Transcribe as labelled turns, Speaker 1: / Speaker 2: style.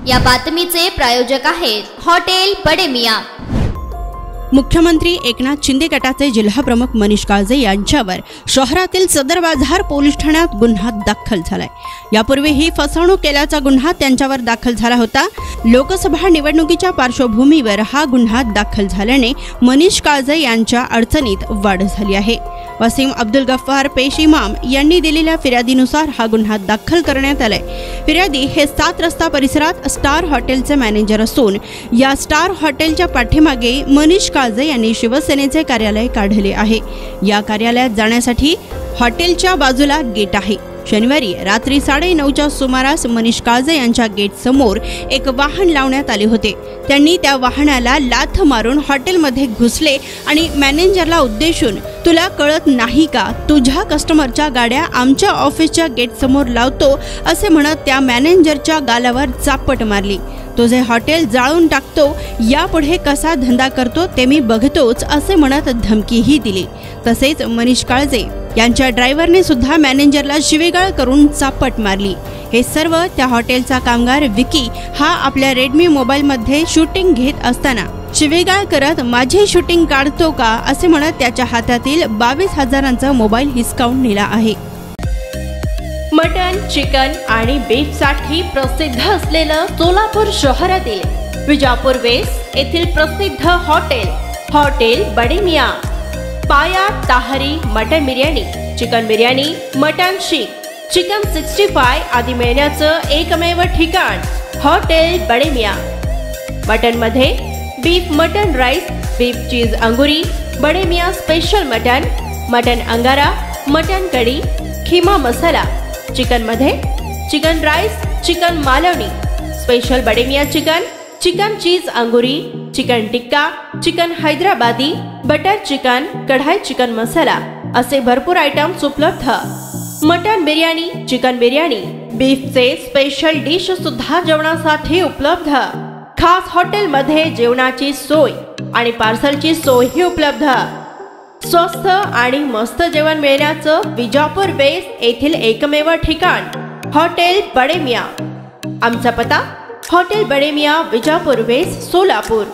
Speaker 1: या बातमीचे प्रायोजक आहेत हॉटेल बडे मियां।
Speaker 2: मुख्यमंत्री एकनाथ शिंदे गटाचे जिल्हा प्रमुख मनीष काळजे यांच्यावर शहरातील सदर बाजार पोलीस ठाण्यात गुन्हा दाखल झालाय। यापूर्वीही फसवणूक केल्याचा गुन्हा त्यांच्यावर दाखल झाला होता। लोकसभा निवडणुकीच्या पार्श्वभूमीवर हा गुन्हा दाखल झाल्याने मनीष काळजे यांच्या अडचणीत वाढ झाली आहे। वसीम अब्दुल गफ्फार पेश इमाम यांनी दिलेल्या फिर्यादीनुसार हा गुन्हा दाखल करण्यात आलाय। फिर्यादी हे 7 रस्ता परिसरात स्टार हॉटेलचे मॅनेजर असून या स्टार हॉटेलच्या पाठीमागे मनीष काळजे यांनी शिवसेनेचे कार्यालय काढले आहे। या कार्यालयात जाण्यासाठी हॉटेलच्या बाजूला गेट आहे। शनिवारी रात्री 9:30च्या सुमारास मनीष काळजे यांच्या गेट समोर एक वाहन लावण्यात आले होते। त्यांनी त्या वाहनाला लाथ मारून हॉटेलमध्ये घुसले आणि मॅनेजरला उद्देशून तुला कळत नाही का, तुझ्या कस्टमरच्या गाड्या आमच्या ऑफिसच्या गेट समोर लावतो असे म्हणत त्या मॅनेजरच्या गालावर चापट मारली। तुझे हॉटेल जाळून टाकतो, यापुढे कसा धंदा करतो ते मी बघतोच असे म्हणत धमकीही दिली। तसेच मनीष काळजे यांच्या ड्रायव्हरने सुद्धा मॅनेजरला शिवीगाळ करून चापट मारली। हे सर्व त्या हॉटेलचा कामगार विकी हा आपल्या रेडमी मोबाईलमध्ये शूटिंग घेत असताना शिवीगाळ करत माझी शूटिंग काढतो का असे म्हणत त्याच्या हातातील 22,000चा मोबाईल हिसकावून नेला आहे।
Speaker 3: मटन, चिकन आणि बीफ साठी प्रसिद्ध असलेलं सोलापूर शहरातील विजापूर वेस्ट येथील प्रसिद्ध hotel Bade Miyan. Paya tahari mutton biryani, chicken biryani, mutton seekh, chicken 65 आदी मिळण्याचं एकमेव ठिकाण हॉटेल बडे मियां। मटन मध्ये beef mutton rice, beef cheese angoori, Bade Miyan special mutton, mutton angara, mutton kadhi, keema masala. Chicken मध्ये chicken rice, chicken Malvani, special Bade Miyan chicken, chicken cheese angoori, chicken tikka, chicken Hyderabadi, butter chicken, kadai chicken masala असे भरपूर आयटम्स उपलब्ध। मटन बिर्याणी, चिकन बिर्याणी, बीफचे स्पेशल डिश सुद्धा जेवणासाठी उपलब्ध। खास हॉटेलमध्ये जेवणाची सोय आणि पार्सलची सोयही उपलब्ध। स्वस्त आणि मस्त जेवण मिळण्याचं विजापूर वेस्ट येथील एकमेव ठिकाण हॉटेल बडे मियां। आमचा पत्ता हॉटेल बडे मियां, विजापूर वेस्ट, सोलापूर।